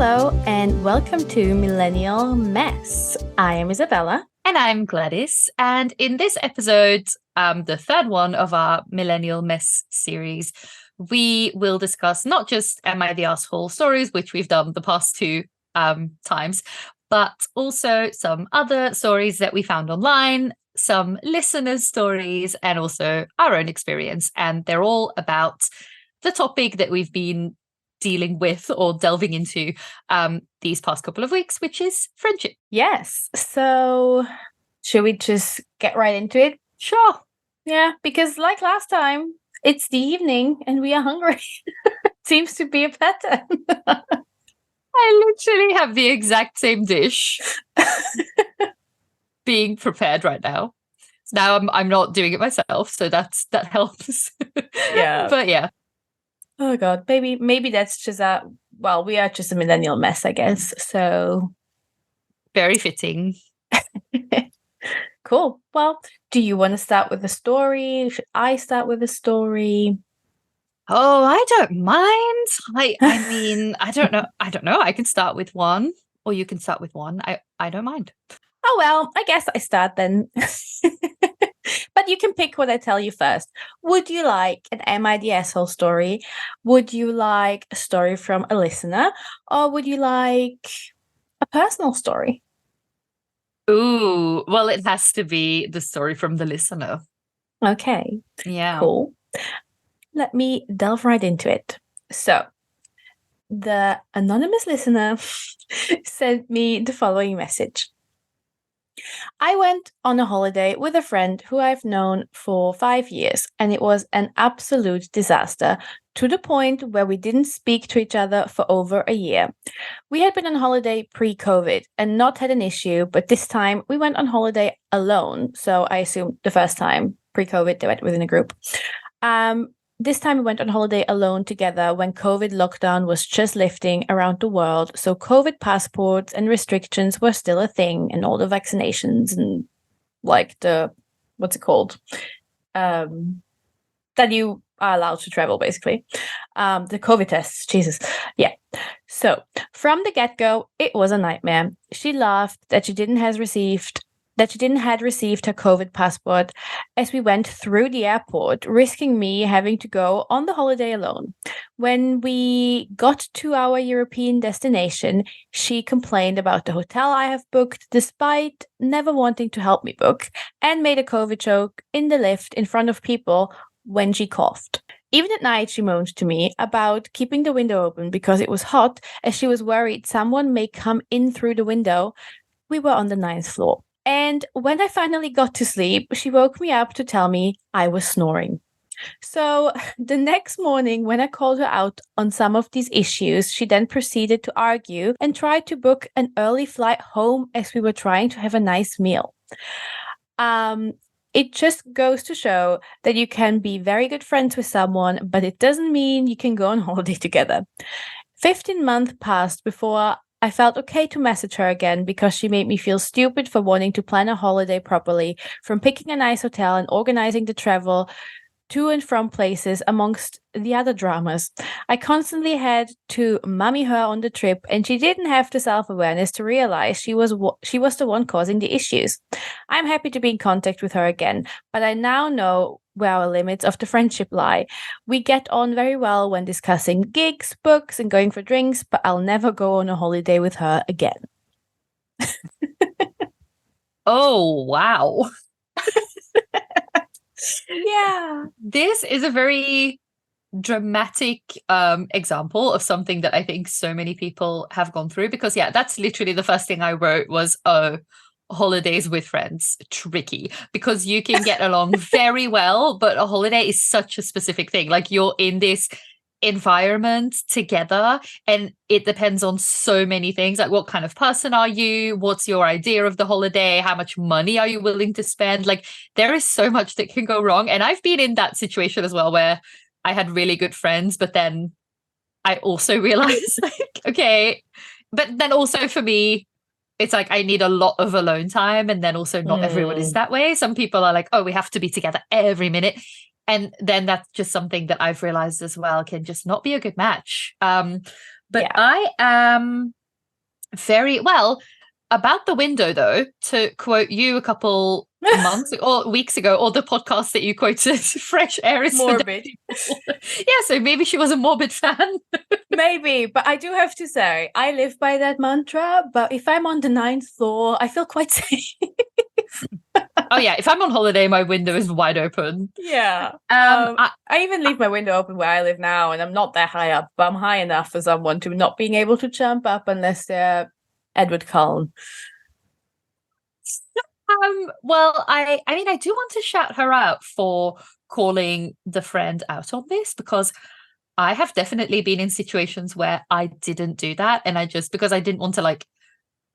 Hello and welcome to Millennial Mess. I am Isabella. And I'm Gladys. And in this episode, the third one of our Millennial Mess series, we will discuss not just Am I the Asshole stories, which we've done the past two times, but also some other stories that we found online, some listeners' stories, and also our own experience. And they're all about the topic that we've been dealing with or delving into these past couple of weeks, which is friendship. Yes. So should we just get right into it? Sure. Yeah, because like last time, it's the evening and we are hungry. Seems to be a pattern. I literally have the exact same dish being prepared right now. Now I'm not doing it myself, so that helps. Yeah. But yeah. Oh God, maybe that's just we are just a millennial mess, I guess. So very fitting. Cool. Well, do you want to start with a story? Should I start with a story? Oh, I don't mind. I mean, I don't know. I can start with one, or you can start with one. I don't mind. Oh, well, I guess I start then. But you can pick what I tell you first. Would you like an Am I the Asshole story? Would you like a story from a listener? Or would you like a personal story? Ooh, well, it has to be the story from the listener. Okay. Yeah. Cool. Let me delve right into it. So, the anonymous listener sent me the following message. I went on a holiday with a friend who I've known for 5 years, and it was an absolute disaster, to the point where we didn't speak to each other for over a year. We had been on holiday pre-COVID and not had an issue, but this time we went on holiday alone, so I assume the first time pre-COVID they went within a group. This time we went on holiday alone together when COVID lockdown was just lifting around the world. So COVID passports and restrictions were still a thing, and all the vaccinations and like what's it called? That you are allowed to travel, basically. The COVID tests, Jesus. Yeah. So from the get-go, it was a nightmare. She laughed that she didn't had received her COVID passport as we went through the airport, risking me having to go on the holiday alone. When we got to our European destination, she complained about the hotel I have booked despite never wanting to help me book, and made a COVID joke in the lift in front of people when she coughed. Even at night, she moaned to me about keeping the window open because it was hot, as she was worried someone may come in through the window. We were on the 9th floor. And when I finally got to sleep, she woke me up to tell me I was snoring. So the next morning, when I called her out on some of these issues, she then proceeded to argue and tried to book an early flight home as we were trying to have a nice meal. It just goes to show that you can be very good friends with someone, but it doesn't mean you can go on holiday together. 15 months passed before I felt okay to message her again because she made me feel stupid for wanting to plan a holiday properly, from picking a nice hotel and organizing the travel to and from places, amongst the other dramas. I constantly had to mummy her on the trip, and she didn't have the self-awareness to realize she was the one causing the issues. I'm happy to be in contact with her again, but I now know where our limits of the friendship lie. We get on very well when discussing gigs, books, and going for drinks, but I'll never go on a holiday with her again. Oh, wow. Yeah. This is a very dramatic example of something that I think so many people have gone through, because that's literally the first thing I wrote was, holidays with friends, tricky, because you can get along very well, but a holiday is such a specific thing. Like, you're in this environment together and it depends on so many things, like what kind of person are you, what's your idea of the holiday, how much money are you willing to spend. Like, there is so much that can go wrong, and I've been in that situation as well, where I had really good friends, but then I also realized like, okay, but then also for me it's like I need a lot of alone time, and then also not everyone is that way. Some people are like, oh, we have to be together every minute. And then that's just something that I've realized as well can just not be a good match. But Yeah. I am very well about the window, though, to quote you a couple months or weeks ago, or the podcast that you quoted, fresh air is for dead Morbid. people. Yeah, so maybe she was a morbid fan. Maybe, but I do have to say, I live by that mantra, but if I'm on the 9th floor, I feel quite safe. Oh yeah, if I'm on holiday, my window is wide open. Yeah. I I even leave my window open where I live now, and I'm not that high up, but I'm high enough for someone to not being able to jump up unless they're Edward Cullen. well, I mean, I do want to shout her out for calling the friend out on this, because I have definitely been in situations where I didn't do that, and I just, because I didn't want to like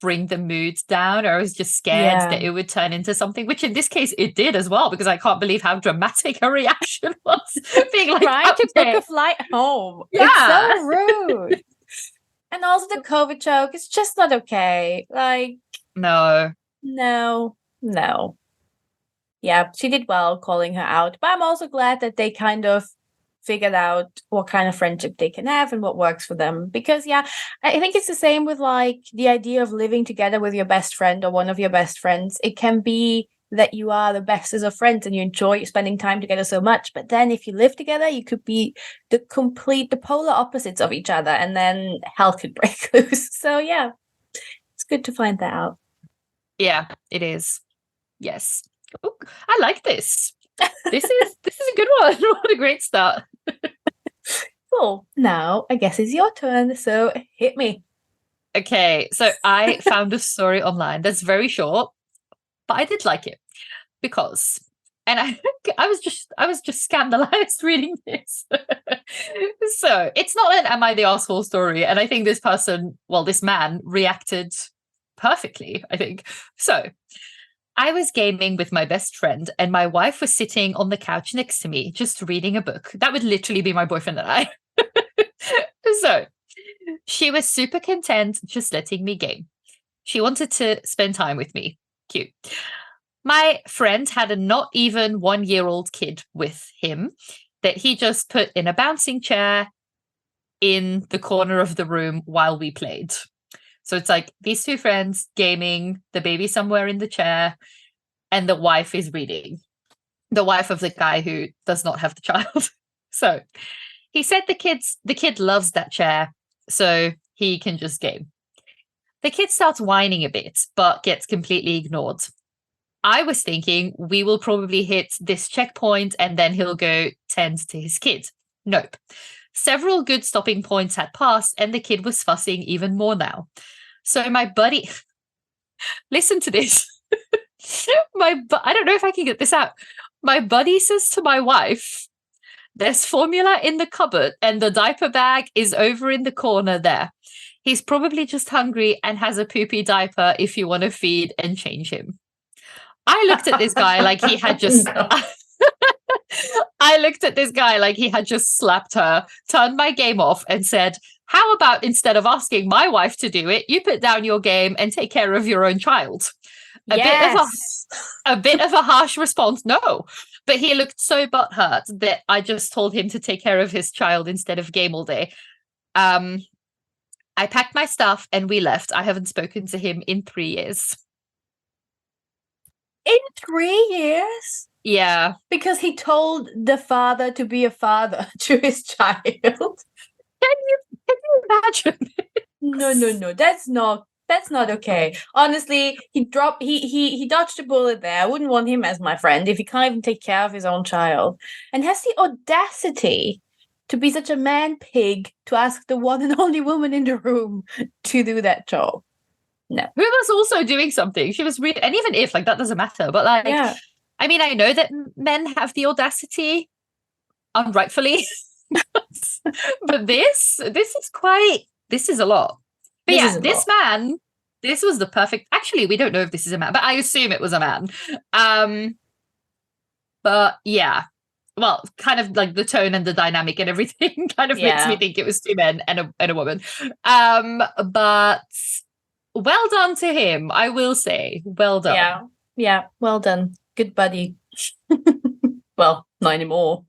bring the mood down, or I was just scared that it would turn into something, which in this case it did as well, because I can't believe how dramatic her reaction was. Being like, trying to book a flight home. Yeah. It's so rude. And also the COVID joke, it's just not okay. Like, no. Yeah, she did well calling her out, but I'm also glad that they kind of figured out what kind of friendship they can have and what works for them. Because yeah, I think it's the same with like the idea of living together with your best friend or one of your best friends. It can be that you are the best as a friend and you enjoy spending time together so much, but then if you live together, you could be the polar opposites of each other, and then hell could break loose. So yeah, it's good to find that out. Yeah, it is. Yes. Ooh, I like this. This is a good one. What a great start. Cool. Now I guess it's your turn, so hit me. Okay, so I found a story online that's very short, but I did like it because, and I was just scandalized reading this. So it's not an "Am I the asshole" story, and I think this person, well, this man reacted perfectly, I think. So I was gaming with my best friend, and my wife was sitting on the couch next to me, just reading a book. That would literally be my boyfriend and I. So she was super content just letting me game. She wanted to spend time with me. Cute. My friend had a not even 1-year-old kid with him that he just put in a bouncing chair in the corner of the room while we played. So it's like these two friends gaming, the baby somewhere in the chair, and the wife is reading. The wife of the guy who does not have the child. So he said the kid loves that chair, so he can just game. The kid starts whining a bit, but gets completely ignored. I was thinking we will probably hit this checkpoint and then he'll go tend to his kid. Nope. Several good stopping points had passed and the kid was fussing even more now. So my buddy, listen to this. I don't know if I can get this out. My buddy says to my wife, "There's formula in the cupboard and the diaper bag is over in the corner there. He's probably just hungry and has a poopy diaper if you want to feed and change him." I looked at this guy like he had just No. I looked at this guy like he had just slapped her, turned my game off and said, "How about instead of asking my wife to do it, you put down your game and take care of your own child?" A bit of a harsh response, no. But he looked so butthurt that I just told him to take care of his child instead of game all day. I packed my stuff and we left. I haven't spoken to him in 3 years. In 3 years? Yeah. Because he told the father to be a father to his child. Can you imagine? No. That's not okay. Honestly, he dodged a bullet there. I wouldn't want him as my friend if he can't even take care of his own child. And has the audacity to be such a man pig to ask the one and only woman in the room to do that job. No. Who was also doing something. She was reading, and even if, like, that doesn't matter. But, like, Yeah. I mean, I know that men have the audacity, unrightfully. But this is a lot. But yeah, this man, this was the perfect, actually, we don't know if this is a man, but I assume it was a man. But yeah, well, kind of like the tone and the dynamic and everything kind of makes me think it was two men and a woman. But well done to him, I will say. Well done. Yeah, well done. Good buddy. Well, not anymore.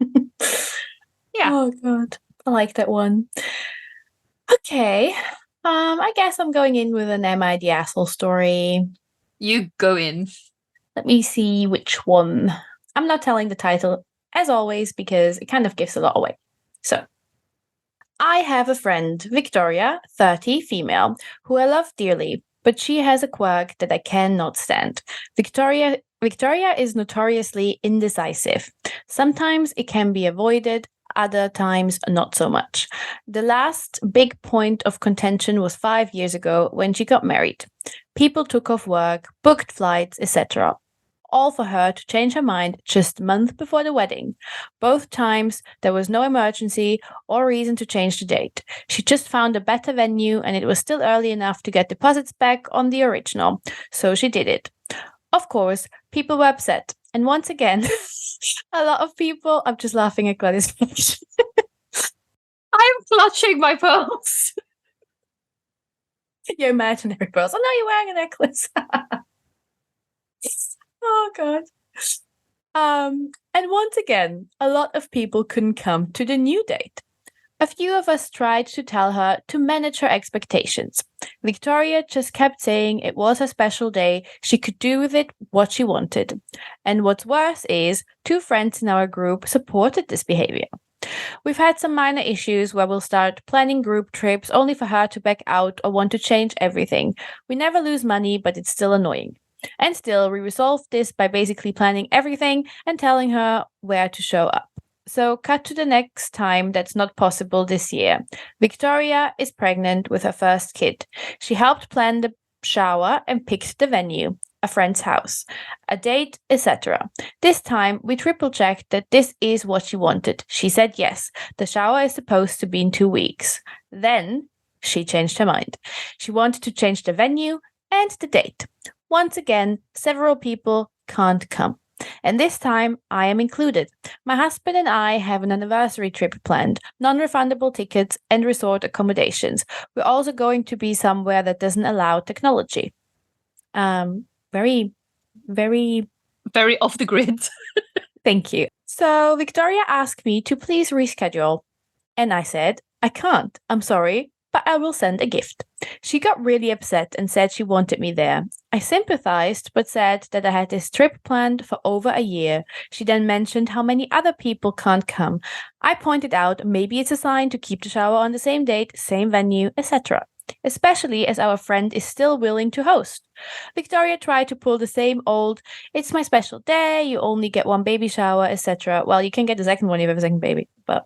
Yeah. Oh, God. I like that one. Okay. I guess I'm going in with an Am I the Asshole story. You go in. Let me see which one. I'm not telling the title, as always, because it kind of gives a lot away. So, I have a friend, Victoria, 30, female, who I love dearly, but she has a quirk that I cannot stand. Victoria is notoriously indecisive. Sometimes it can be avoided, other times not so much. The last big point of contention was 5 years ago when she got married. People took off work, booked flights, etc. All for her to change her mind just a month before the wedding. Both times there was no emergency or reason to change the date. She just found a better venue and it was still early enough to get deposits back on the original, so she did it. Of course, people were upset. And once again, a lot of people, I'm just laughing at Gladys. I'm clutching my pearls. Your imaginary pearls. Oh no, you're wearing a necklace. Oh god. And once again, a lot of people couldn't come to the new date. A few of us tried to tell her to manage her expectations. Victoria just kept saying it was a special day, she could do with it what she wanted. And what's worse is, 2 friends in our group supported this behavior. We've had some minor issues where we'll start planning group trips only for her to back out or want to change everything. We never lose money, but it's still annoying. And still, we resolved this by basically planning everything and telling her where to show up. So, cut to the next time that's not possible this year. Victoria is pregnant with her first kid. She helped plan the shower and picked the venue, a friend's house, a date, etc. This time, we triple checked that this is what she wanted. She said yes. The shower is supposed to be in 2 weeks. Then, she changed her mind. She wanted to change the venue and the date. Once again, several people can't come. And this time, I am included. My husband and I have an anniversary trip planned, non refundable tickets, and resort accommodations. We're also going to be somewhere that doesn't allow technology. Very, very. Very off the grid. Thank you. So, Victoria asked me to please reschedule. And I said, I can't. I'm sorry, but I will send a gift. She got really upset and said she wanted me there. I sympathized, but said that I had this trip planned for over a year. She then mentioned how many other people can't come. I pointed out maybe it's a sign to keep the shower on the same date, same venue, etc. Especially as our friend is still willing to host. Victoria tried to pull the same old, it's my special day, you only get one baby shower, etc. Well, you can get the second one if you have a second baby, but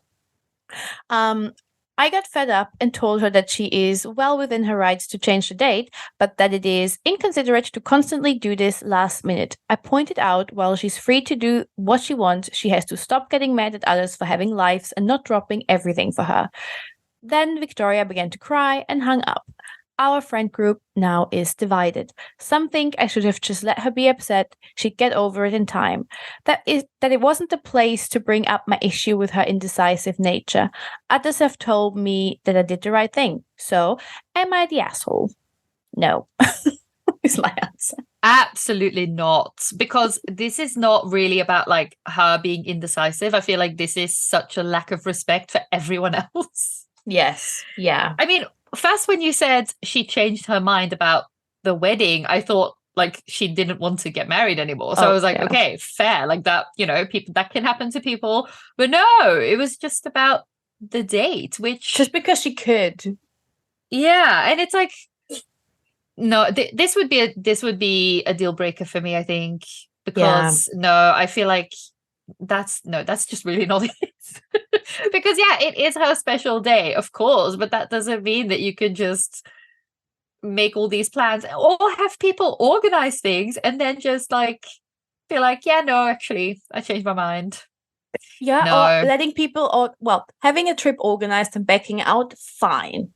I got fed up and told her that she is well within her rights to change the date, but that it is inconsiderate to constantly do this last minute. I pointed out while she's free to do what she wants, she has to stop getting mad at others for having lives and not dropping everything for her. Then Victoria began to cry and hung up. Our friend group now is divided. Some think I should have just let her be upset, she'd get over it in time. That it wasn't the place to bring up my issue with her indecisive nature. Others have told me that I did the right thing. So, am I the asshole? No. Is my answer. Absolutely not. Because this is not really about like her being indecisive. I feel like this is such a lack of respect for everyone else. Yes. Yeah. I mean, first when you said she changed her mind about the wedding, I thought like she didn't want to get married anymore. So I was like, yeah. okay, fair. Like that, people that can happen to people. But no, it was just about the date, which just because she could. Yeah, and it's like no, this would be a deal breaker for me, I think, because no, I feel like that's just really not it. Because yeah, it is her special day, of course, but that doesn't mean that you could just make all these plans or have people organize things and then just like be like, yeah, no, actually, I changed my mind. Yeah, No. or letting people, or having a trip organized and backing out, fine.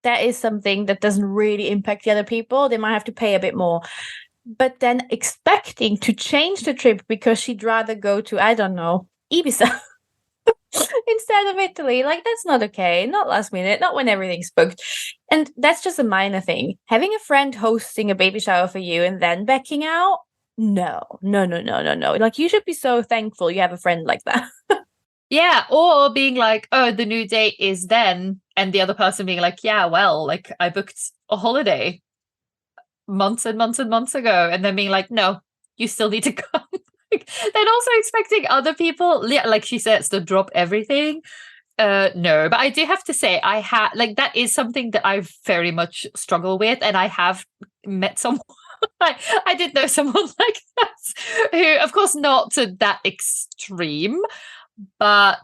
That is something that doesn't really impact the other people. They might have to pay a bit more. But then expecting to change the trip because she'd rather go to, I don't know, Ibiza instead of Italy. Like, that's not okay. Not last minute, not when everything's booked. And that's just a minor thing. Having a friend hosting a baby shower for you and then backing out? No. Like, you should be so thankful you have a friend like that. Yeah, or being like, oh, the new date is then, and the other person being like, yeah, well, like I booked a holiday months and months and months ago, and then being like, no, you still need to come. Then also expecting other people, like she says, to drop everything. No, but I do have to say, I had like that is something that I very much struggle with, and I have met someone. I did know someone like that, who, of course, not to that extreme, but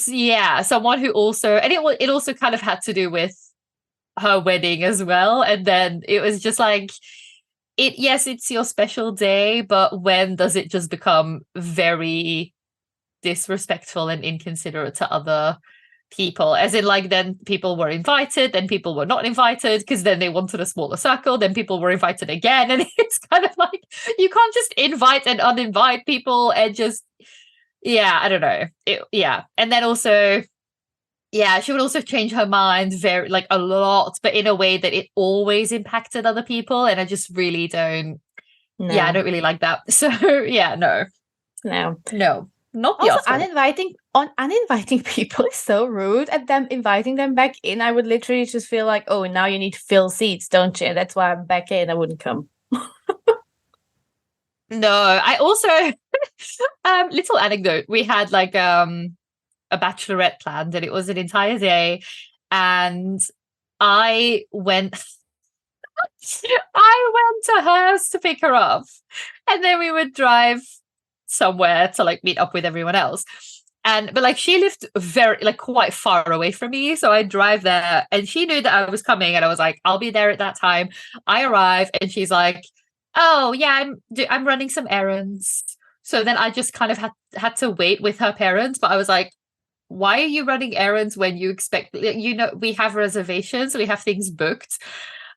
yeah, someone who also, and it also kind of had to do with her wedding as well, and then it was just like it. Yes, it's your special day, but when does it just become very disrespectful and inconsiderate to other people? As in, like, then people were invited, then people were not invited because then they wanted a smaller circle, then people were invited again, and it's kind of like you can't just invite and uninvite people and just, yeah, I don't know. Yeah, and then also, yeah, she would also change her mind very, like, a lot, but in a way that it always impacted other people, and I just really don't. Yeah, I No, don't really like that. So yeah, no, no. no, not the Also, Oscar. uninviting people is so rude. And them inviting them back in, I would literally just feel like, oh, now you need to fill seats, don't you? That's why I'm back in. I wouldn't come. No, I also little anecdote. We had like a bachelorette planned, and it was an entire day, and I went I went to hers to pick her up, and then we would drive somewhere to like meet up with everyone else. And but like she lived very, like, quite far away from me, so I drive there, and she knew that I was coming, and I was like, I'll be there at that time. I arrive, and she's like, oh yeah, I'm running some errands. So then I just kind of had to wait with her parents, but I was like, why are you running errands when you expect, we have reservations, we have things booked.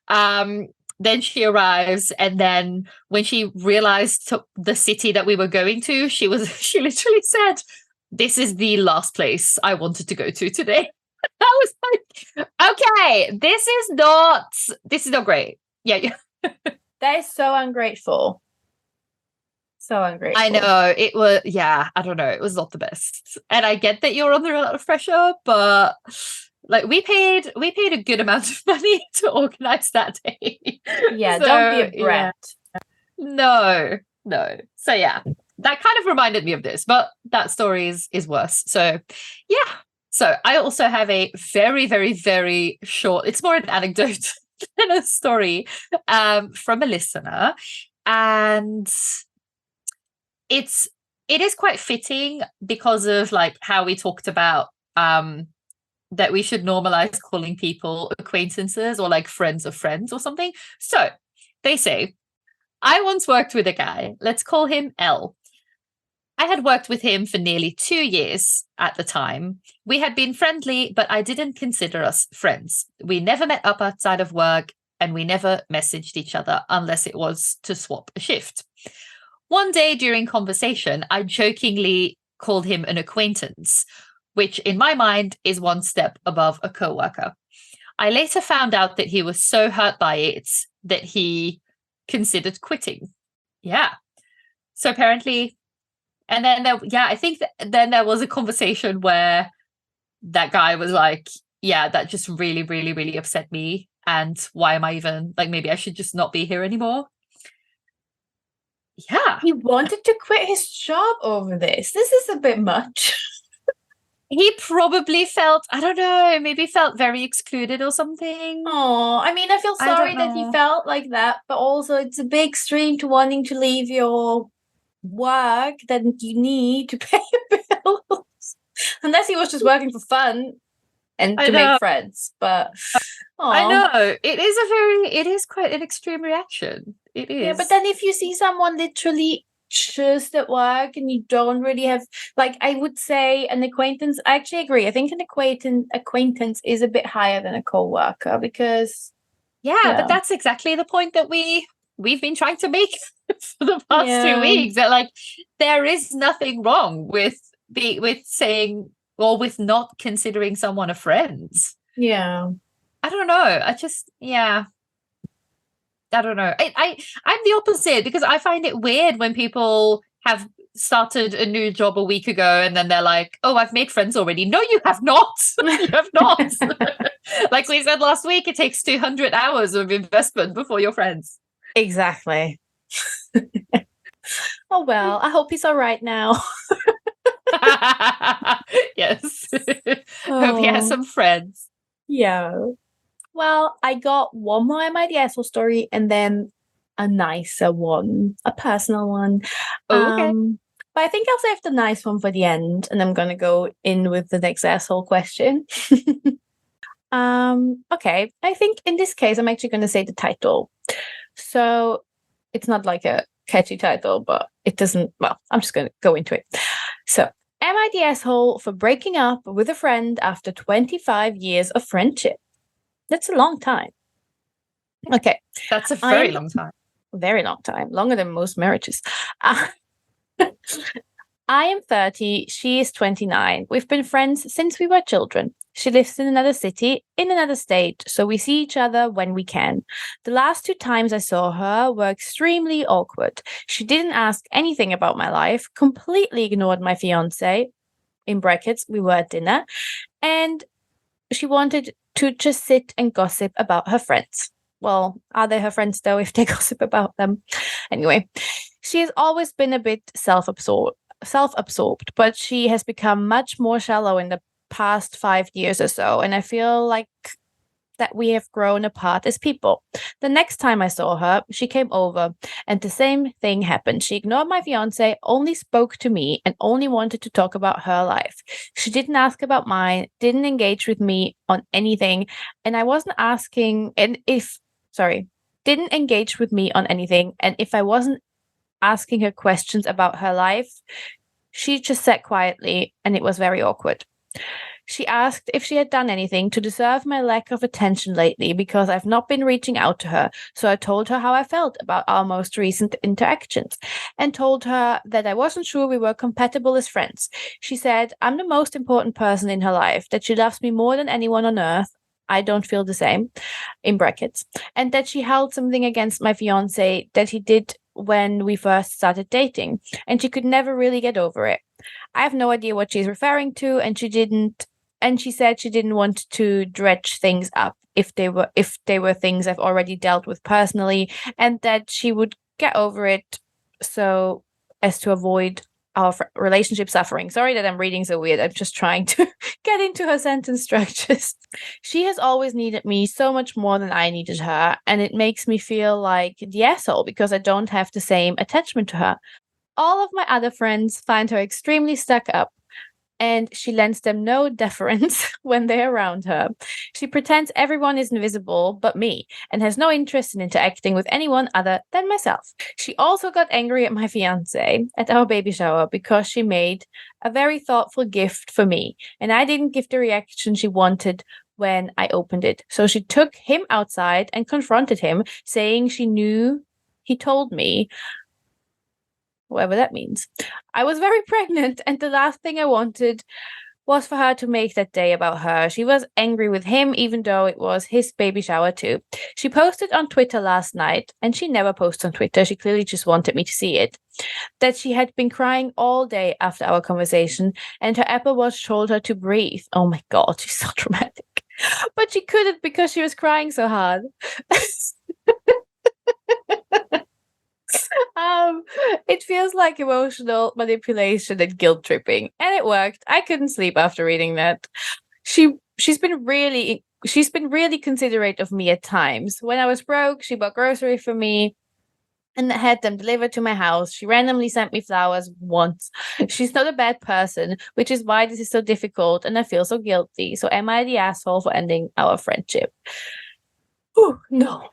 um then she arrives, and then when she realized the city that we were going to, she literally said, this is the last place I wanted to go to today. I was like, okay, this is not great. Yeah. That is so ungrateful. So I ungrateful. know it was, yeah, I don't know, it was not the best. And I get that you're under a lot of pressure, but like we paid a good amount of money to organize that day. Yeah, don't be a So yeah. brat. No, no. So yeah, that kind of reminded me of this, but that story is worse. So yeah. So I also have a very, very, very short, it's more an anecdote than a story, from a listener. And it is quite fitting because of like how we talked about that we should normalize calling people acquaintances or like friends of friends or something. So they say, I once worked with a guy, let's call him L. I had worked with him for nearly 2 years at the time. We had been friendly, but I didn't consider us friends. We never met up outside of work, and we never messaged each other unless it was to swap a shift. One day during conversation, I jokingly called him an acquaintance, which in my mind is one step above a coworker. I later found out that he was so hurt by it that he considered quitting. Yeah. So apparently, and then I think then there was a conversation where that guy was like, yeah, that just really, really, really upset me. And why am I even, like, maybe I should just not be here anymore. Yeah. He wanted to quit his job over this. This is a bit much. He probably felt, I don't know, maybe felt very excluded or something. Oh, I mean, I feel I sorry don't that he know. felt like that, but also it's a big extreme to wanting to leave your work that you need to pay your bills. Unless he was just working for fun and I to make know. friends. But I oh, know. It is quite an extreme reaction. It yeah, but is. then if you see someone literally just at work and you don't really have, like, I would say an acquaintance, I actually agree. I think an acquaintance is a bit higher than a co-worker because Yeah, but yeah. that's exactly the point that we've been trying to make for the past two Yeah. weeks. That like there is nothing wrong with saying or with not considering someone a friend. Yeah. I don't know. I just, yeah. I don't know. I'm the opposite because I find it weird when people have started a new job a week ago and then they're like, oh, I've made friends already. No, you have not. You have not. Like we said last week, it takes 200 hours of investment before you're friends. Exactly. Oh, well, I hope he's all right now. Yes. Hope he has some friends. Yeah. Well, I got one more MIDSL story and then a nicer one, a personal one. Okay. But I think I'll save the nice one for the end, and I'm gonna go in with the next asshole question. Okay. I think in this case, I'm actually gonna say the title. So it's not like a catchy title, but it doesn't. Well, I'm just gonna go into it. So, am I the asshole for breaking up with a friend after 25 years of friendship? That's a long time. Okay. That's a very long time. Very long time. Longer than most marriages. I am 30. She is 29. We've been friends since we were children. She lives in another city, in another state, so we see each other when we can. The last 2 times I saw her were extremely awkward. She didn't ask anything about my life, completely ignored my fiance, in brackets, we were at dinner, and she wanted to just sit and gossip about her friends. Well, are they her friends though if they gossip about them? Anyway, she has always been a bit self-absorbed, but she has become much more shallow in the past 5 years or so, and I feel like that we have grown apart as people. The next time I saw her, she came over, and the same thing happened. She ignored my fiance, only spoke to me, and only wanted to talk about her life. She didn't ask about mine, didn't engage with me on anything, and I wasn't asking, didn't engage with me on anything, and if I wasn't asking her questions about her life, she just sat quietly, and it was very awkward. She asked if she had done anything to deserve my lack of attention lately because I've not been reaching out to her. So I told her how I felt about our most recent interactions and told her that I wasn't sure we were compatible as friends. She said I'm the most important person in her life, that she loves me more than anyone on earth. I don't feel the same, in brackets, and that she held something against my fiance that he did when we first started dating, and she could never really get over it. I have no idea what she's referring to, and she said she didn't want to dredge things up if they were things I've already dealt with personally, and that she would get over it so as to avoid our relationship suffering. Sorry that I'm reading so weird. I'm just trying to get into her sentence structures. She has always needed me so much more than I needed her, and it makes me feel like the asshole because I don't have the same attachment to her. All of my other friends find her extremely stuck up, and she lends them no deference when they're around her. She pretends everyone is invisible but me, and has no interest in interacting with anyone other than myself. She also got angry at my fiance at our baby shower because she made a very thoughtful gift for me, and I didn't give the reaction she wanted when I opened it. So she took him outside and confronted him, saying she knew he told me, whatever that means, I was very pregnant, and the last thing I wanted was for her to make that day about her. She was angry with him, even though it was his baby shower too. She posted on Twitter last night, and she never posts on Twitter. She clearly just wanted me to see it, that she had been crying all day after our conversation, and her Apple Watch told her to breathe. Oh my God, she's so dramatic. But she couldn't because she was crying so hard. It feels like emotional manipulation and guilt tripping, and it worked. I couldn't sleep after reading that. She's been really considerate of me at times. When I was broke, she bought groceries for me and had them delivered to my house. She randomly sent me flowers once. She's not a bad person, which is why this is so difficult, and I feel so guilty. So am I the asshole for ending our friendship? Oh no.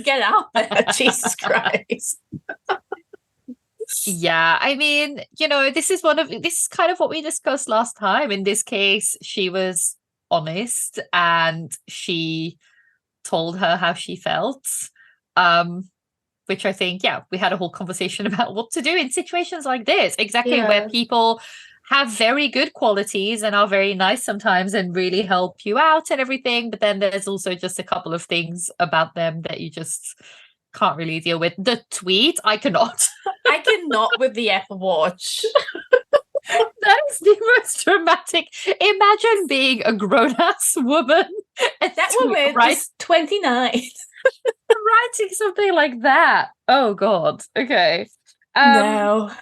Get out there, Jesus Christ. Yeah, I mean, this is kind of what we discussed last time. In this case, she was honest and she told her how she felt. Which I think, yeah, we had a whole conversation about what to do in situations like this. Exactly, where people have very good qualities and are very nice sometimes and really help you out and everything. But then there's also just a couple of things about them that you just can't really deal with. The tweet, I cannot. I cannot with the Apple Watch. That is the most dramatic. Imagine being a grown-ass woman and That woman is 29. writing something like that. Oh God. Okay. No.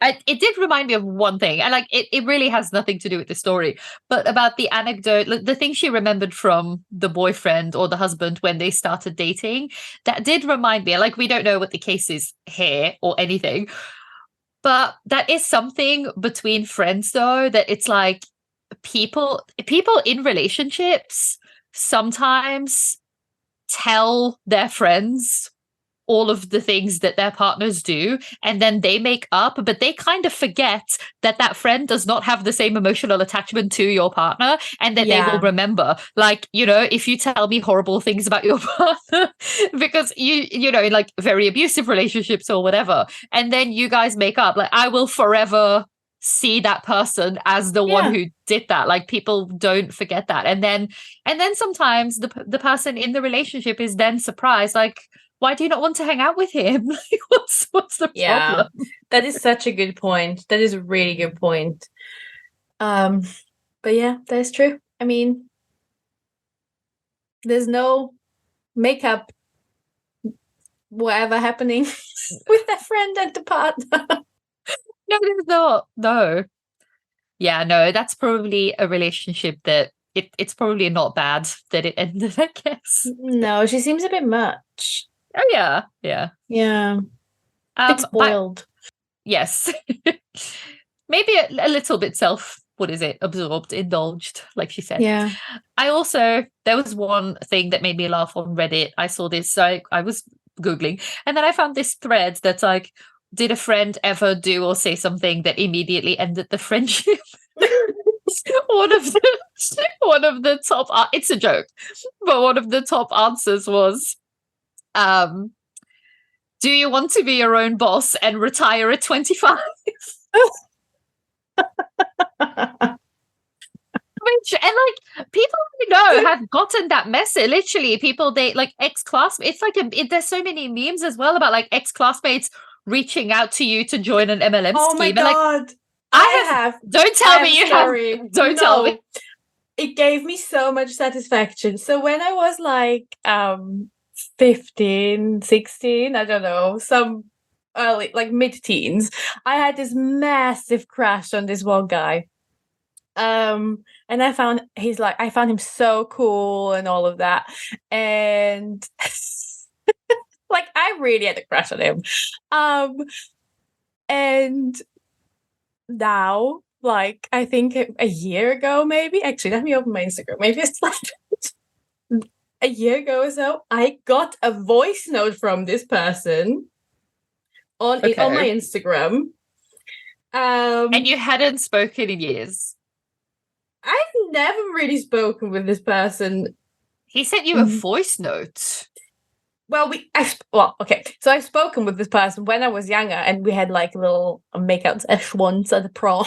It did remind me of one thing, and like it really has nothing to do with the story, but about the anecdote, like, the thing she remembered from the boyfriend or the husband when they started dating. That did remind me. Like, we don't know what the case is here or anything, but that is something between friends, though, that it's like people in relationships sometimes tell their friends all of the things that their partners do, and then they make up, but they kind of forget that that friend does not have the same emotional attachment to your partner, and that they will remember, like, you know, if you tell me horrible things about your partner because you know, in like very abusive relationships or whatever, and then you guys make up, like, I will forever see that person as the one who did that. Like, people don't forget that, and then sometimes the person in the relationship is then surprised, like, why do you not want to hang out with him? Like, what's the problem? That is such a good point. That is a really good point. But yeah, that is true. I mean, there's no makeup whatever happening with the friend and the partner. No, there's not. No. Yeah, no, that's probably a relationship that it's probably not bad that it ended, I guess. No, she seems a bit much. Oh yeah, yeah. Yeah. Bit spoiled. Yes. Maybe a little bit absorbed, indulged, like she said. Yeah. There was one thing that made me laugh on Reddit. I saw this, I was Googling, and then I found this thread that's like, did a friend ever do or say something that immediately ended the friendship? one of the top, it's a joke, but one of the top answers was, do you want to be your own boss and retire at 25? And like, people I know have gotten that message. Literally, people, they like ex-classmates. It's like there's so many memes as well about like ex-classmates reaching out to you to join an MLM scheme. Oh my God. Like, I have. Don't tell me you have. Don't tell me. It gave me so much satisfaction. So when I was like 15, 16, I don't know, some early, like mid-teens, I had this massive crush on this one guy. And I found him so cool and all of that. And like, I really had a crush on him. And now, like, I think a year ago, maybe, actually, let me open my Instagram. Maybe it's like a year ago or so, I got a voice note from this person on my Instagram. And you hadn't spoken in years. I've never really spoken with this person. He sent you a voice note. Well, okay. So I've spoken with this person when I was younger, and we had like little makeouts once at the prom.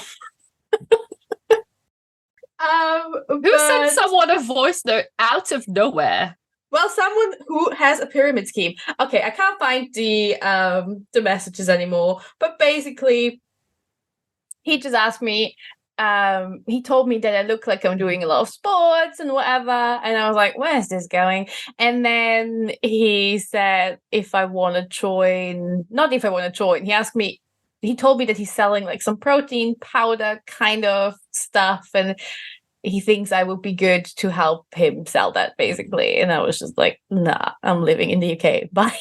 Who sent someone a voice note out of nowhere? Well, someone who has a pyramid scheme. Okay, I can't find the messages anymore, but basically, he just asked me. He told me that I look like I'm doing a lot of sports and whatever, and I was like, where's this going? And then he said if I want to join, not if I want to join, he told me that he's selling like some protein powder kind of stuff, and he thinks I would be good to help him sell that, basically. And I was just like, nah, I'm living in the UK, bye.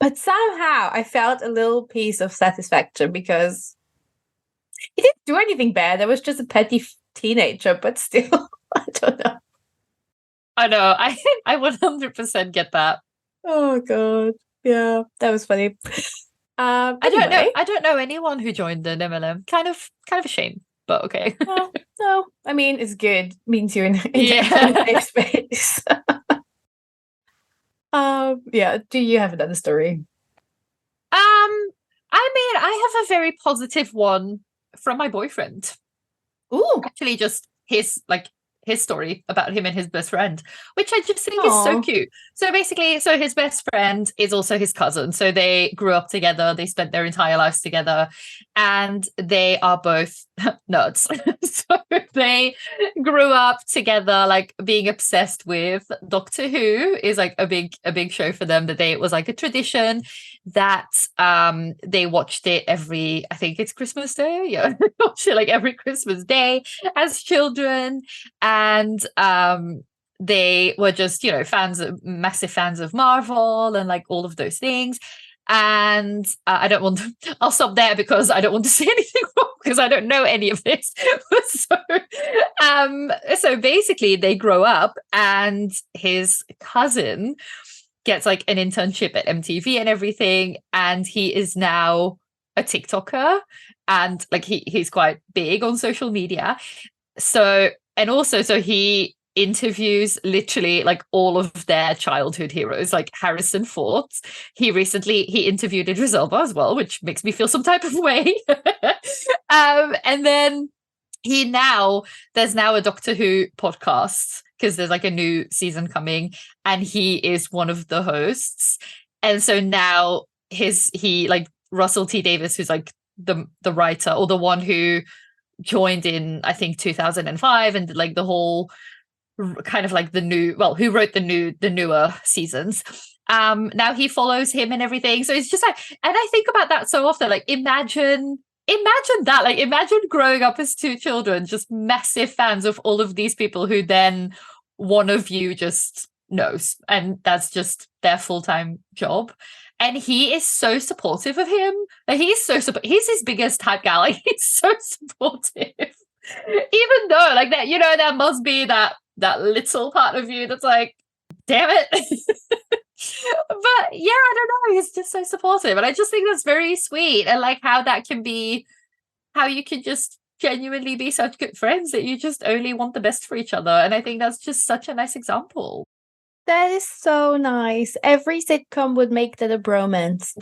But somehow I felt a little piece of satisfaction because he didn't do anything bad. I was just a petty teenager, but still, I don't know. I know. I 100% get that. Oh God, yeah, that was funny. I don't know anyone who joined an MLM. Kind of a shame, but okay. Well, no, I mean, it's good. It means you're in a safe space. Yeah. Do you have another story? I mean, I have a very positive one from my boyfriend. Ooh. Actually, just his, like, his story about him and his best friend, which I just think is so Aw. cute. So basically, his best friend is also his cousin. So they grew up together, they spent their entire lives together, and they are both nerds. So they grew up together, like being obsessed with Doctor Who is like a big show for them. That it was like a tradition that they watched it every, I think it's Christmas Day. Yeah, they watched it like every Christmas Day as children. And they were just, massive fans of Marvel and like all of those things. And I don't want to, I'll stop there because I don't want to say anything wrong because I don't know any of this. So basically they grow up and his cousin gets like an internship at MTV and everything. And he is now a TikToker and like he's quite big on social media. So he interviews literally like all of their childhood heroes, like Harrison Ford. He interviewed Idris Elba as well, which makes me feel some type of way. And then there's now a Doctor Who podcast because there's like a new season coming, and he is one of the hosts. And so now Russell T Davies, who's like the writer or the one who joined in, I think, 2005 and did like the whole kind of like who wrote the newer seasons. Now he follows him and everything. So it's just like, and I think about that so often, like imagine that, like imagine growing up as two children, just massive fans of all of these people who then one of you just knows, and that's just their full-time job. And he is so supportive of him. Like, he's his biggest hype guy. Like, he's so supportive. Even though, like, that, there must be that little part of you that's like, damn it. But yeah, I don't know. He's just so supportive. And I just think that's very sweet. And like how that can be, how you can just genuinely be such good friends that you just only want the best for each other. And I think that's just such a nice example. That is so nice. Every sitcom would make that a bromance.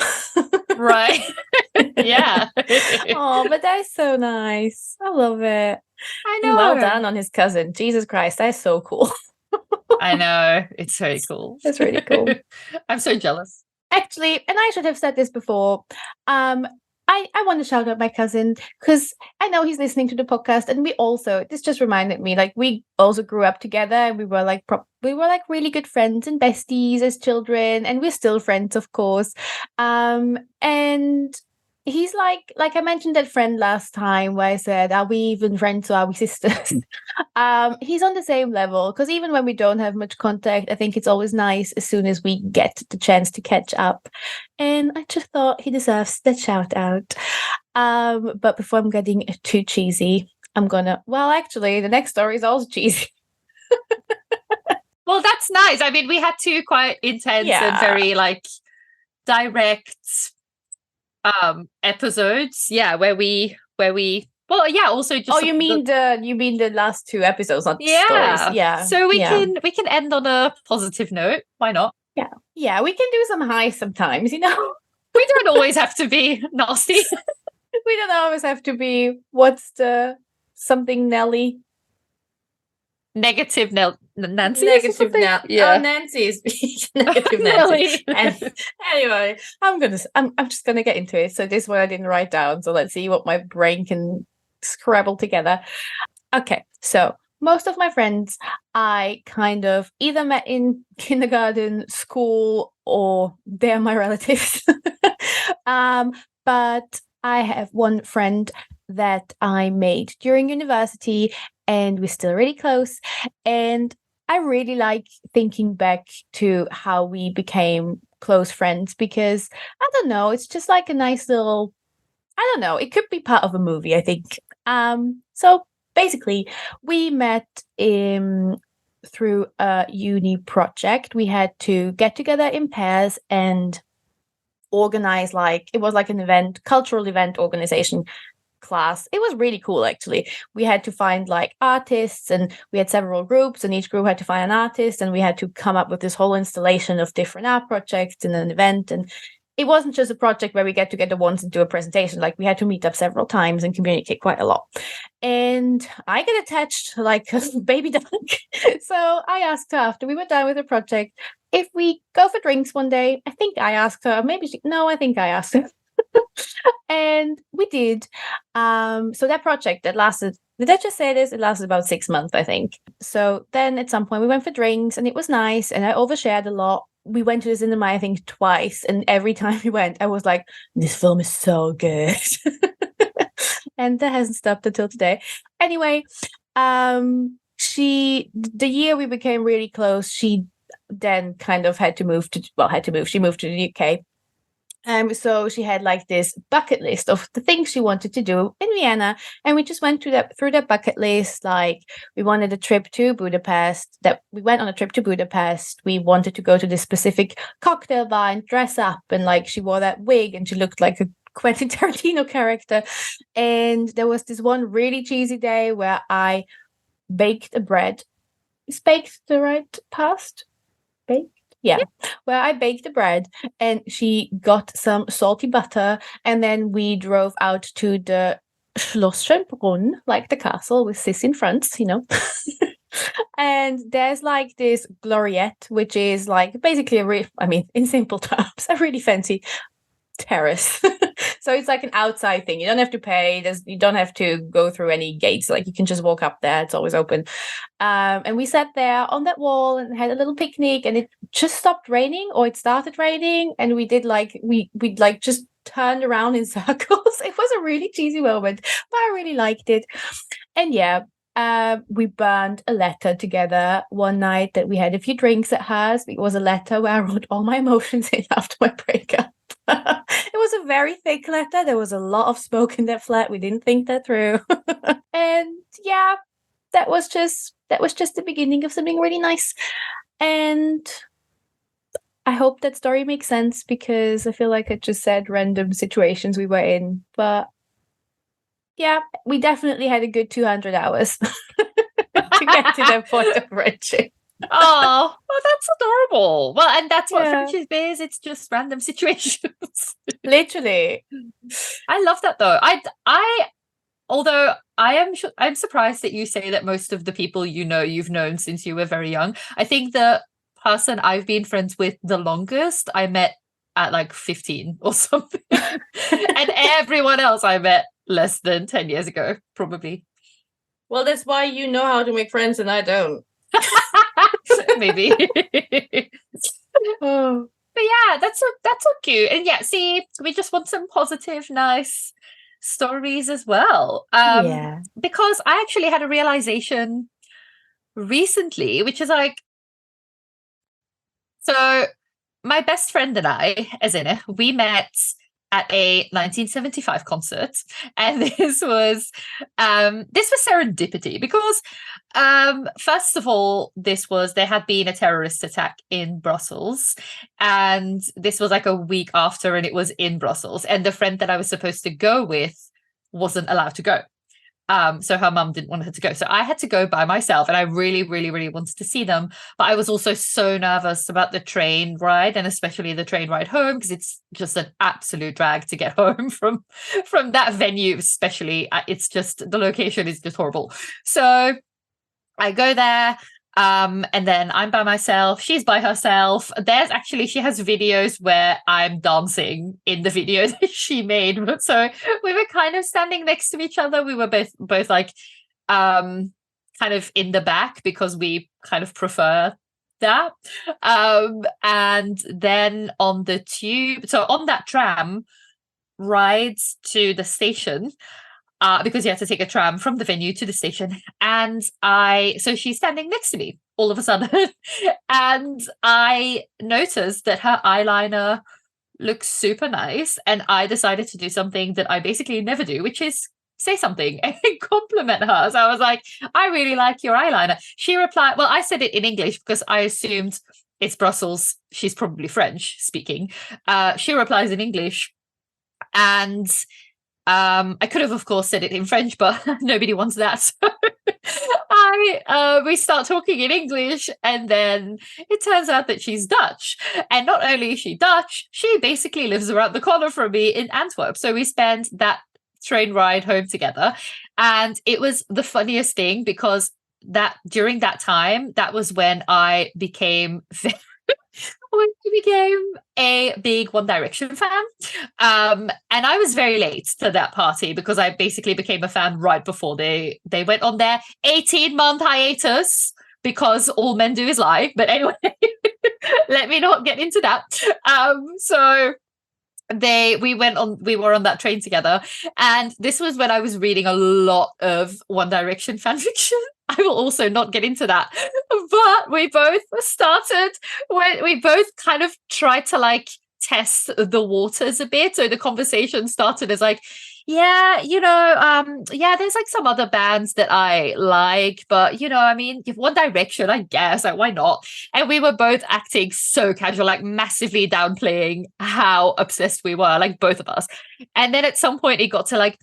Right. Yeah. Oh, but that is so nice. I love it. I And know. well done on his cousin. Jesus Christ, that is so cool. I know. It's very cool. It's really cool. I'm so jealous. Actually, and I should have said this before, I want to shout out my cousin because I know he's listening to the podcast, and this just reminded me, like, we also grew up together, and we were like really good friends and besties as children, and we're still friends, of course. And he's like I mentioned that friend last time where I said, are we even friends or are we sisters? He's on the same level because even when we don't have much contact, I think it's always nice as soon as we get the chance to catch up. And I just thought he deserves that shout out. But before I'm getting too cheesy, actually, the next story is also cheesy. Well, that's nice. I mean, we had two quite intense and very like direct episodes, where we also just you mean the last two episodes, not stories. So we can end on a positive note. Why not? Yeah, we can do some highs sometimes, we don't always have to be nasty. We don't always have to be what's the something Nelly. Negative Nancy. Negative now. Yeah. Oh, Nancy's negative Nancy. Anyway, I'm just gonna get into it. So this one I didn't write down. So let's see what my brain can scrabble together. Okay, so most of my friends I kind of either met in kindergarten, school, or they're my relatives. But I have one friend that I made during university, and we're still really close. And I really like thinking back to how we became close friends because, I don't know, it's just like a nice little, I don't know, it could be part of a movie, I think. So basically, we met through a uni project. We had to get together in pairs and organize, it was like an event, cultural event organization class. It was really cool, actually. We had to find artists, and we had several groups, and each group had to find an artist, and we had to come up with this whole installation of different art projects in an event. And it wasn't just a project where we get together once and do a presentation. Like we had to meet up several times and communicate quite a lot. And I get attached like a baby duck. So I asked her after we were done with the project if we go for drinks one day. I think I asked her, I think I asked her. And we did. So that project that lasted, did I just say this? It lasted about 6 months, I think. So then at some point we went for drinks and it was nice and I overshared a lot. We went to the cinema, I think, twice. And every time we went, I was like, this film is so good. And that hasn't stopped until today. Anyway, the year we became really close, she then kind of she moved to the UK. So she had like this bucket list of the things she wanted to do in Vienna, and we just went through that bucket list. Like we wanted a trip to Budapest. We went on a trip to Budapest. We wanted to go to this specific cocktail bar and dress up, and like she wore that wig and she looked like a Quentin Tarantino character. And there was this one really cheesy day where I baked a bread. Is baked the right past? Baked? Yeah, where I baked the bread and she got some salty butter, and then we drove out to the Schloss Schönbrunn, like the castle with Sis in front, And there's like this gloriette, which is like basically in simple terms, a really fancy terrace. So it's like an outside thing. You don't have to pay. You don't have to go through any gates. Like you can just walk up there. It's always open. And we sat there on that wall and had a little picnic, and it just stopped raining, or it started raining, and we did like we like just turned around in circles. It was a really cheesy moment, but I really liked it. And yeah, we burned a letter together one night that we had a few drinks at hers. It was a letter where I wrote all my emotions in after my breakup. It was a very thick letter. There was a lot of smoke in that flat. We didn't think that through. And yeah, that was just the beginning of something really nice. And I hope that story makes sense, because I feel like I just said random situations we were in. But yeah, we definitely had a good 200 hours to get to that point of friendship. Oh, well, that's adorable. Well, and that's what friendship is. It's just random situations. Literally. I love that though. Although I'm surprised that you say that most of the people you've known since you were very young. I think the person I've been friends with the longest I met at like 15 or something. And everyone else I met less than 10 years ago, probably. Well, that's why you know how to make friends and I don't. Maybe. Oh. But yeah, that's so cute. And yeah, see, we just want some positive, nice stories as well. Yeah. Because I actually had a realization recently, which is like, so my best friend and I, Azina, we met at a 1975 concert, and this was serendipity because first of all, there had been a terrorist attack in Brussels, and this was like a week after, and it was in Brussels, and the friend that I was supposed to go with wasn't allowed to go. So her mum didn't want her to go. So I had to go by myself, and I really, really, really wanted to see them. But I was also so nervous about the train ride, and especially the train ride home, because it's just an absolute drag to get home from that venue, especially. It's just, the location is just horrible. So I go there. And then I'm by myself, she's by herself. She has videos where I'm dancing in the video that she made. So we were kind of standing next to each other. We were both like kind of in the back because we kind of prefer that. And then on the tube, so on that tram rides to the station, because you have to take a tram from the venue to the station. And so she's standing next to me all of a sudden. And I noticed that her eyeliner looks super nice. And I decided to do something that I basically never do, which is say something and compliment her. So I was like, I really like your eyeliner. She replied, well, I said it in English because I assumed it's Brussels. She's probably French speaking. She replies in English. And I could have, of course, said it in French, but nobody wants that. So we start talking in English, and then it turns out that she's Dutch. And not only is she Dutch, she basically lives around the corner from me in Antwerp. So we spent that train ride home together. And it was the funniest thing because that during that time, that was when I became when I became a big One Direction fan. And I was very late to that party because I basically became a fan right before they went on their 18-month hiatus because all men do is lie. But anyway, let me not get into that. So we were on that train together, and this was when I was reading a lot of One Direction fan fiction. I will also not get into that, but we both kind of tried to like test the waters a bit. So the conversation started as like, yeah, there's like some other bands that I like, but I mean, if One Direction, I guess, like, why not? And we were both acting so casual, like massively downplaying how obsessed we were, like both of us. And then at some point it got to like,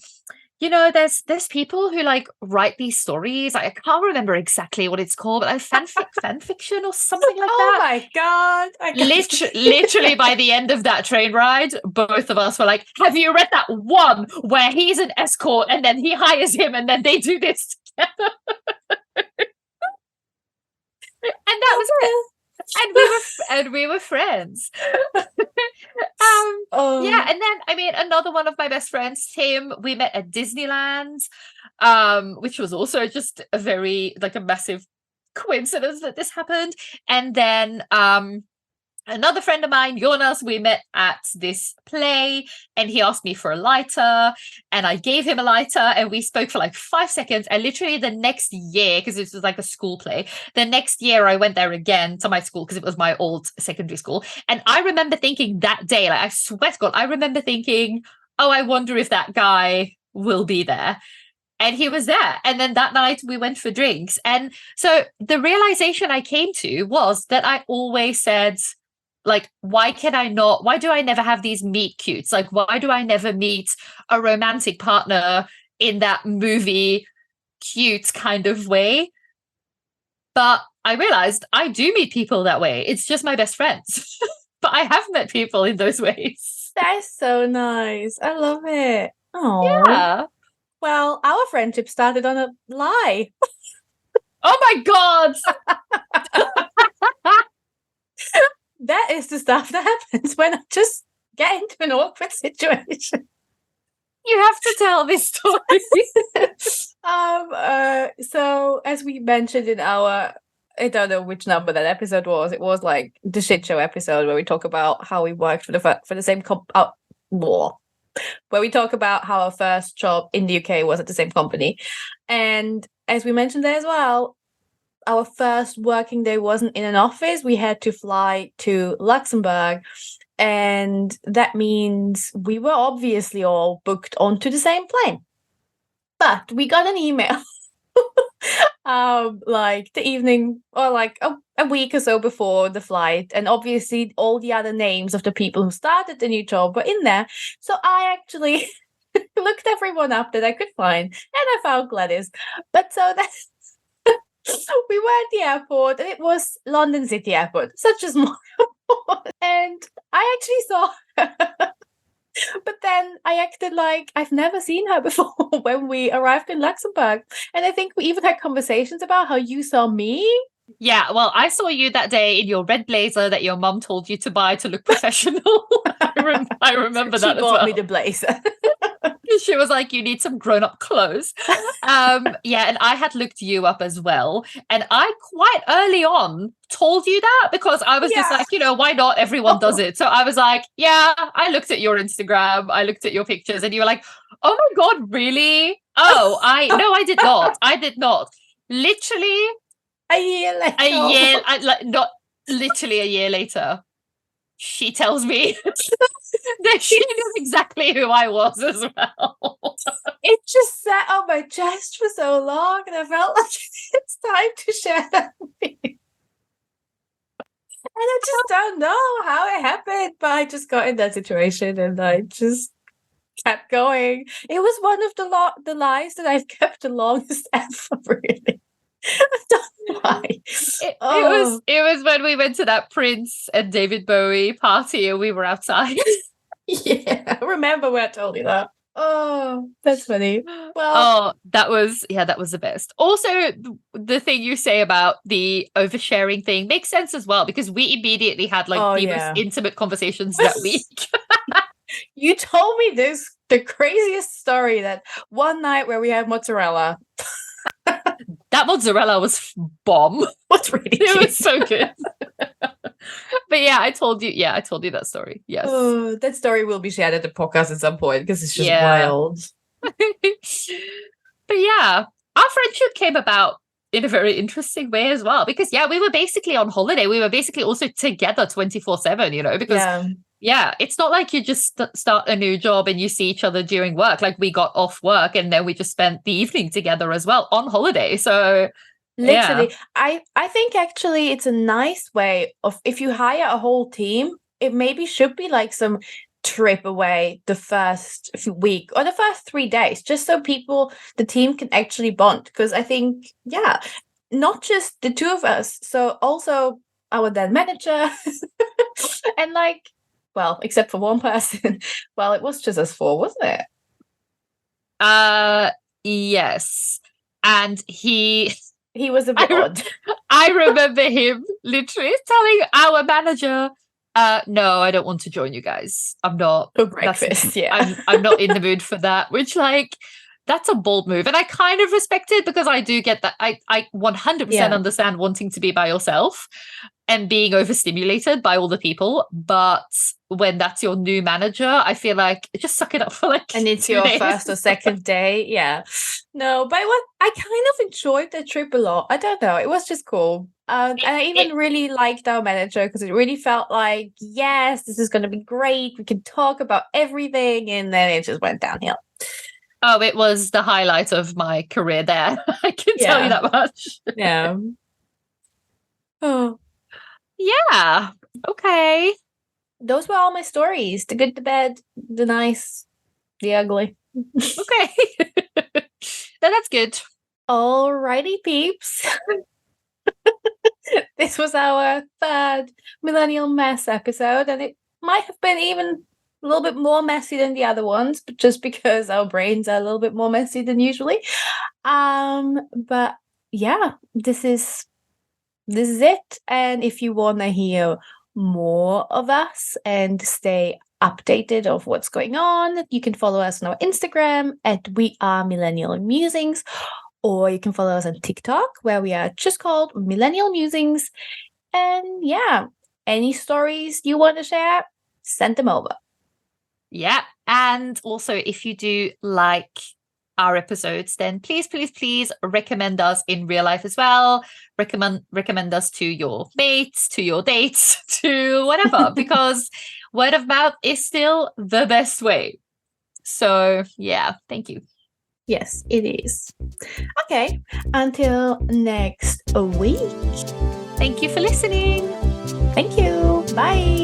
there's people who like write these stories. Like, I can't remember exactly what it's called, but like fan fiction or something like that. Oh my God. Literally by the end of that train ride, both of us were like, have you read that one where he's an escort and then he hires him and then they do this together? And that was it. And we were friends. Yeah, and then I mean another one of my best friends, Tim, we met at Disneyland, which was also just a very like a massive coincidence that this happened. And then another friend of mine, Jonas, we met at this play and he asked me for a lighter and I gave him a lighter and we spoke for like 5 seconds. And literally the next year, because this was like a school play, the next year I went there again to my school because it was my old secondary school. And I remember thinking that day, like I swear to God, I remember thinking, oh, I wonder if that guy will be there. And he was there. And then that night we went for drinks. And so the realization I came to was that I always said, like, why do I never have these meet cutes? Like, why do I never meet a romantic partner in that movie cute kind of way? But I realized I do meet people that way. It's just my best friends. But I have met people in those ways. That's so nice. I love it. Oh. Yeah. Well, our friendship started on a lie. Oh my God. That is the stuff that happens when I just get into an awkward situation. You have to tell this story. So as we mentioned in our, I don't know which number that episode was. It was like the shit show episode where we talk about how we worked for the same where we talk about how our first job in the UK was at the same company. And as we mentioned there as well, our first working day wasn't in an office. We had to fly to Luxembourg. And that means we were obviously all booked onto the same plane. But we got an email like the evening or like a week or so before the flight. And obviously all the other names of the people who started the new job were in there. So I actually looked everyone up that I could find and I found Gladys. But so that's we were at the airport and it was London City Airport, such a small airport. And I actually saw her. But then I acted like I've never seen her before when we arrived in Luxembourg. And I think we even had conversations about how you saw me. Yeah, well, I saw you that day in your red blazer that your mum told you to buy to look professional. I remember that as well. She bought me the blazer. She was like, you need some grown-up clothes. Yeah, and I had looked you up as well. And I quite early on told you that because I was just like, why not? Everyone does it. So I was like, yeah, I looked at your Instagram. I looked at your pictures and you were like, oh my God, really? Oh, no, I did not. I did not. Literally a year, not literally a year later, she tells me that she knew exactly who I was as well. It just sat on my chest for so long and I felt like it's time to share that with you. And I just don't know how it happened, but I just got in that situation and I just kept going. It was one of the lies that I've kept the longest ever, really. I don't know why. It was when we went to that Prince and David Bowie party and we were outside. Yeah, I remember when I told you that. Oh, that's funny. Well, that was the best. Also, the thing you say about the oversharing thing makes sense as well, because we immediately had like the most intimate conversations that week. You told me the craziest story that one night where we had mozzarella. That mozzarella was bomb. What's really cute. It was so good. But yeah, I told you that story. Yes. Oh, that story will be shared at the podcast at some point because it's just wild. But yeah, our friendship came about in a very interesting way as well, because we were basically on holiday. We were basically also together 24/7, you know, because it's not like you just start a new job and you see each other during work. Like, we got off work and then we just spent the evening together as well on holiday. So literally, I think actually it's a nice way of, if you hire a whole team, it maybe should be like some trip away the first week or the first 3 days, just so the team can actually bond. Because I think, not just the two of us, so also our then manager and like, well, except for one person. Well, it was just us four, wasn't it? Yes. And he was a bit odd. I remember him literally telling our manager, no, I don't want to join you guys. I'm not. For breakfast, I'm not in the mood for that. Which, like, that's a bold move. And I kind of respect it, because I do get that. I 100% understand wanting to be by yourself and being overstimulated by all the people. But when that's your new manager, I feel like just suck it up for like. And it's your first or second day. Yeah. No, but I kind of enjoyed the trip a lot. I don't know. It was just cool. And I even really liked our manager, because it really felt like, yes, this is going to be great. We can talk about everything. And then it just went downhill. Oh, it was the highlight of my career there. I can tell you that much. Yeah. Oh. Yeah. Okay. Those were all my stories. The good, the bad, the nice, the ugly. Okay. That's good. Alrighty, peeps. This was our third Millennial Mess episode, and it might have been even a little bit more messy than the other ones, but just because our brains are a little bit more messy than usually. But yeah, this is it. And if you want to hear more of us and stay updated of what's going on, you can follow us on our Instagram at We Are Millennial Musings, or you can follow us on TikTok, where we are just called Millennial Musings. And any stories you want to share, send them over. Yeah. And also, if you do like our episodes, then please recommend us in real life as well. Recommend us to your mates, to your dates, to whatever, because word of mouth is still the best way. So thank you. Yes, it is. Okay, until next week. Thank you for listening. Thank you. Bye.